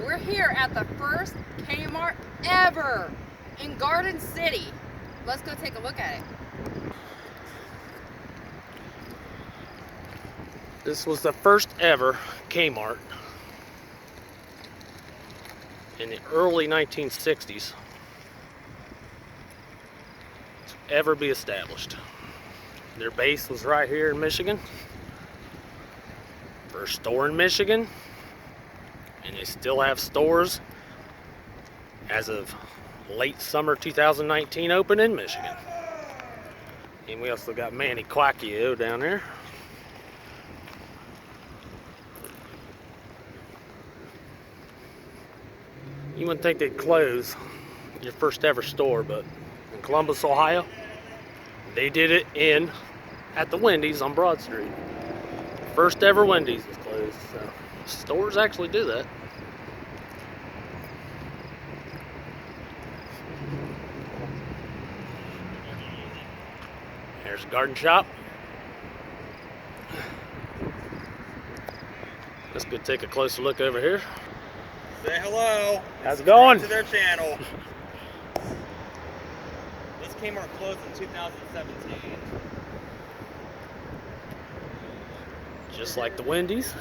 We're here at the first Kmart ever in Garden City. Let's go take a look at it. This was the first ever Kmart in the early 1960s to ever be established. Their base was right here in Michigan. First store in Michigan, and they still have stores as of late summer 2019 open in Michigan. And we also got Manny Quacioua down there. You wouldn't think they'd close your first ever store, but in Columbus, Ohio, they did it at the Wendy's on Broad Street. First ever Wendy's was closed, so stores actually do that. There's a garden shop. Let's go take a closer look over here. Say hello. How's it going? To their channel. This Kmart closed in 2017. Just like the Wendy's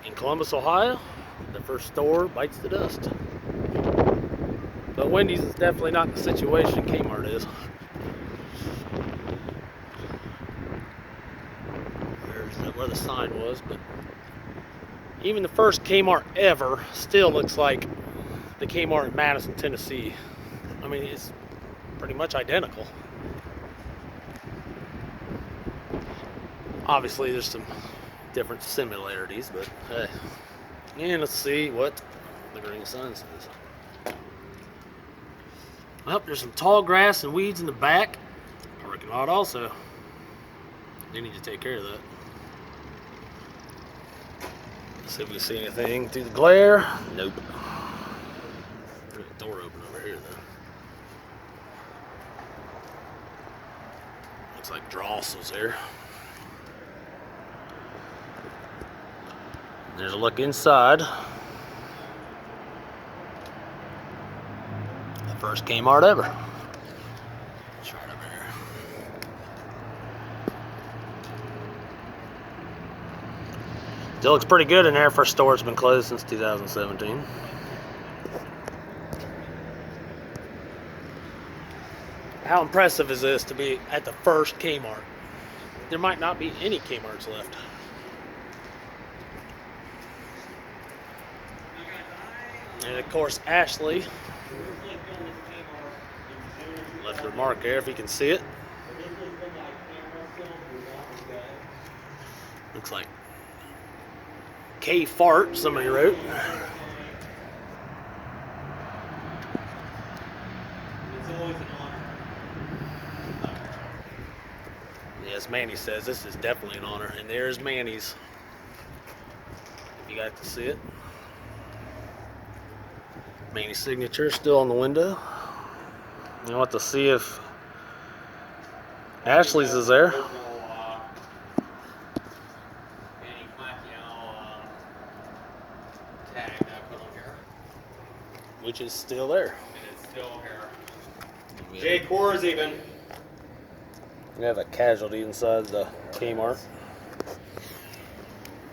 in Columbus, Ohio, the first store bites the dust. But Wendy's is definitely not the situation Kmart is. There's where the sign was, but even the first Kmart ever still looks like the Kmart in Madison, Tennessee. I mean, it's pretty much identical. Obviously, there's some different similarities, but hey. And let's see what the green sign says. Well, there's some tall grass and weeds in the back. Parking lot also. They need to take care of that. Let's see if we can see anything through the glare. Nope. There's a door open over here, though. Looks like Dross was there. There's a look inside. The first Kmart ever. It's right over here. Still looks pretty good in there for a store that's been closed since 2017. How impressive is this to be at the first Kmart? There might not be any Kmarts left. And of course, Ashley left her mark there if you can see it. Looks like K Fart, somebody wrote. Yes, Manny says this is definitely an honor. And there's Manny's. If you got to see it. Manny's signature still on the window. You'll have to see if Ashley's is there. Manny Quacioua tag that I put on here. Which is still there. And it's still here. Jay Coors even. We have a casualty inside the Kmart.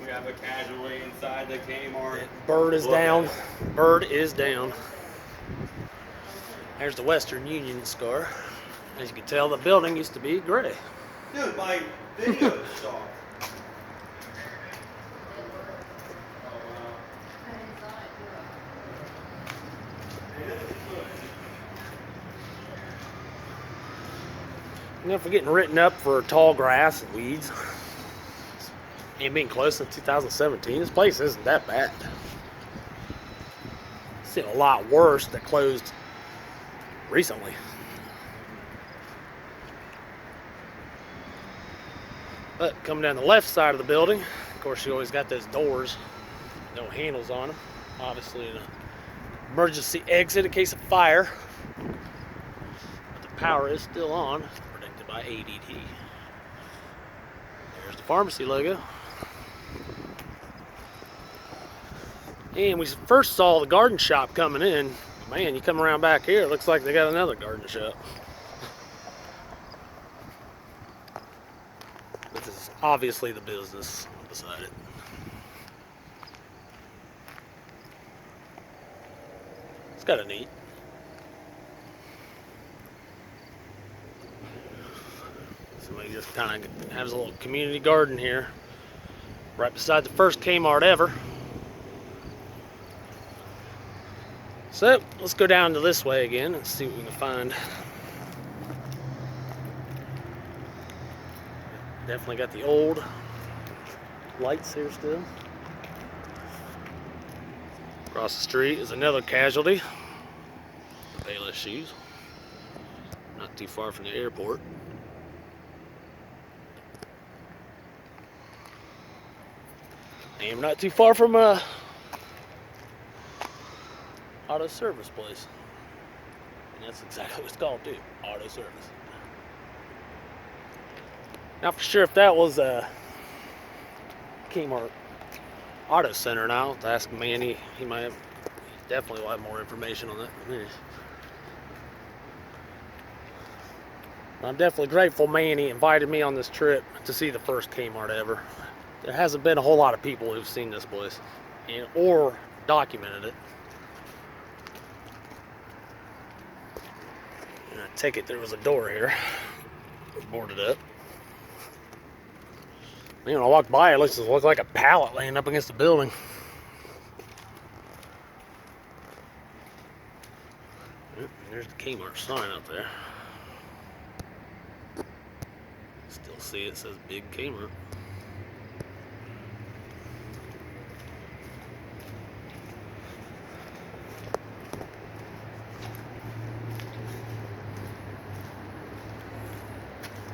We have a casualty inside the Kmart. Bird is down. Bird is down. There's the Western Union scar. As you can tell, the building used to be gray. Dude, my video star. You know, for getting written up for tall grass and weeds and being closed in 2017, this place isn't that bad. I've seen a lot worse that closed recently. But coming down the left side of the building, of course, you always got those doors, no handles on them. Obviously, an emergency exit in case of fire. But the power is still on, protected by ADT. There's the pharmacy logo. And we first saw the garden shop coming in. Man, you come around back here, it looks like they got another garden shop. This is obviously the business beside it. It's kind of neat. Somebody just kind of has a little community garden here, right beside the first Kmart ever. So let's go down to this way again and see what we can find. Definitely got the old lights here still. Across the street is another casualty. Payless shoes. Not too far from the airport. And not too far from a auto service place. And that's exactly what it's called too, auto service. Not for sure if that was a Kmart Auto Center now. I'll have to ask Manny. He definitely will have more information on that than me. I'm definitely grateful Manny invited me on this trip to see the first Kmart ever. There hasn't been a whole lot of people who've seen this place or documented it. And I take it there was a door here, boarded up. When I walked by, it looks like a pallet laying up against the building. Yep, there's the Kmart sign up there. Still see it says Big Kmart.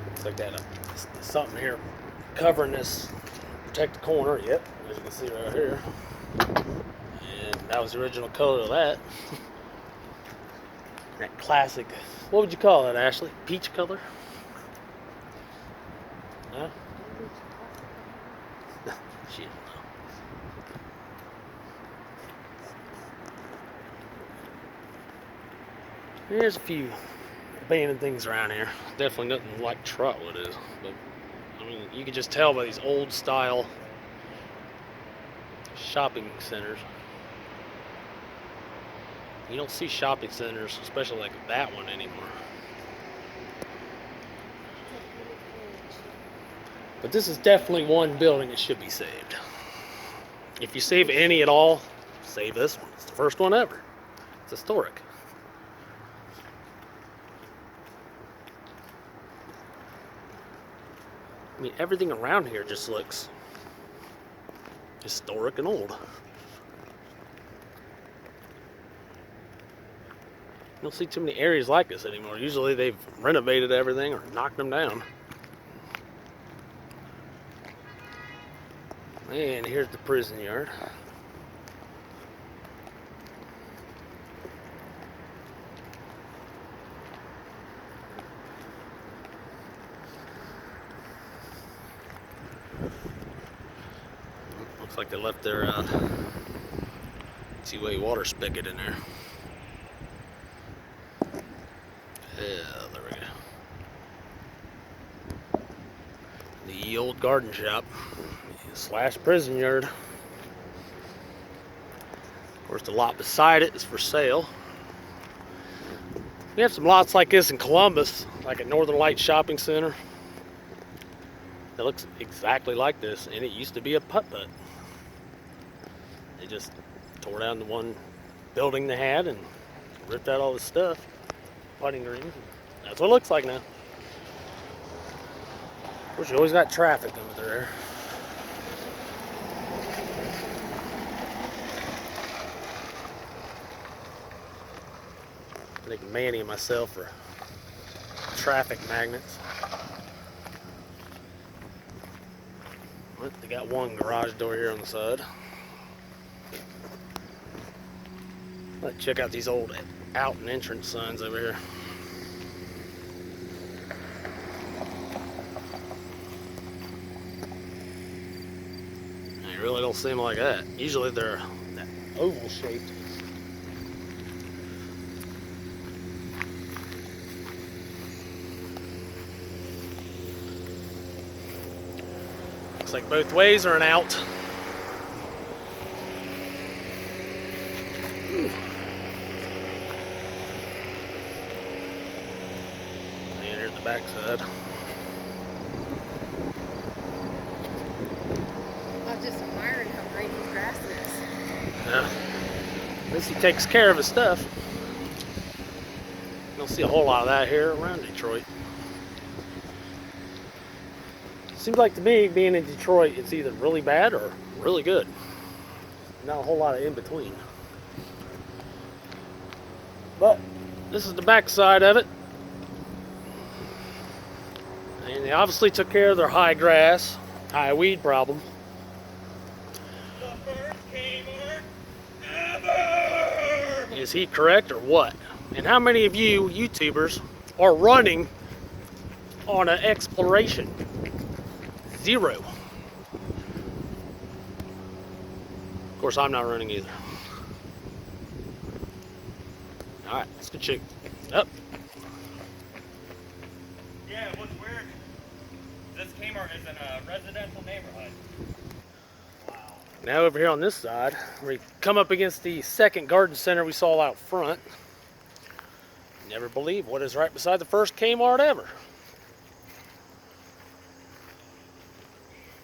Looks like that something here covering this protect the corner. Yep, as you can see right here. And that was the original color of that. That classic, what would you call it, Ashley? Peach color? Huh? She don't know. There's a few abandoned things around here. Definitely nothing like Trotwood is, but I mean, you can just tell by these old style shopping centers. You don't see shopping centers, especially like that one anymore. But this is definitely one building that should be saved. If you save any at all, save this one. It's the first one ever. It's historic. I mean, everything around here just looks historic and old. You don't see too many areas like this anymore. Usually they've renovated everything or knocked them down. And here's the prison yard. Looks like they left their two-way water spigot in there. Yeah, there we go. The old garden shop / prison yard. Of course, the lot beside it is for sale. We have some lots like this in Columbus, like at Northern Lights Shopping Center. That looks exactly like this, and it used to be a putt-putt. They just tore down the one building they had and ripped out all the stuff. Putting greens. That's what it looks like now. Of course, you always got traffic over there. I think Manny and myself are traffic magnets. But they got one garage door here on the side. Let's check out these old out and entrance signs over here. They really don't seem like that. Usually they're oval shaped. Looks like both ways are an out. And here's the backside. I'm just admiring how great his grass is. Yeah. At least he takes care of his stuff. You don't see a whole lot of that here around Detroit. Seems like to me, being in Detroit, it's either really bad or really good. Not a whole lot of in between. But this is the back side of it. And they obviously took care of their high grass, high weed problem. The first Kmart ever! Is he correct or what? And how many of you YouTubers are running on an exploration? 0. Of course, I'm not running either. Alright, let's go check. Up. Yeah, what's weird? This Kmart is in a residential neighborhood. Wow. Now over here on this side, we come up against the second garden center we saw out front. Never believe what is right beside the first Kmart ever.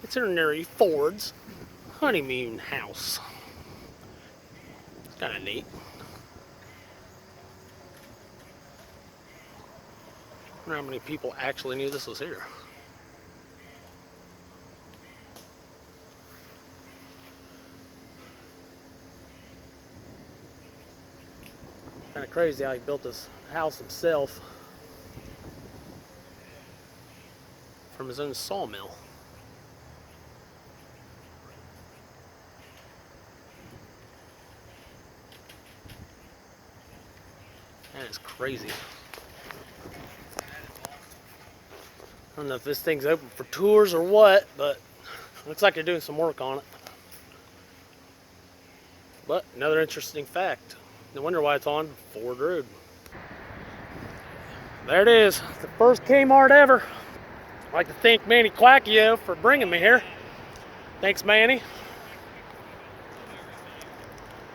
It's Henry Ford's honeymoon house. It's kind of neat. I wonder how many people actually knew this was here. Kind of crazy how he built this house himself from his own sawmill. That is crazy. I don't know if this thing's open for tours or what, but looks like they're doing some work on it. But another interesting fact. No wonder why it's on Ford Road. There it is, the first Kmart ever. I'd like to thank Manny Quacioua for bringing me here. Thanks, Manny.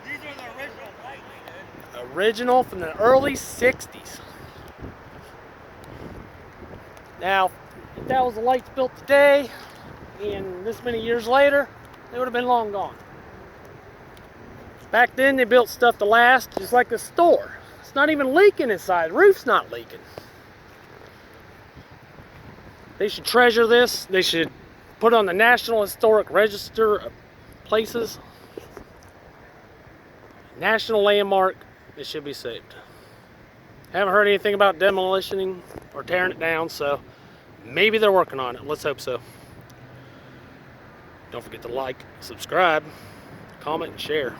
These are the original lights, dude. Original from the early 60s. Now, if that was the lights built today, and this many years later, they would have been long gone. Back then, they built stuff to last, just like the store. It's not even leaking inside. The roof's not leaking. They should treasure this. They should put it on the National Historic Register of Places. National Landmark. It should be saved. Haven't heard anything about demolitioning or tearing it down, so maybe they're working on it. Let's hope so. Don't forget to like, subscribe, comment, and share.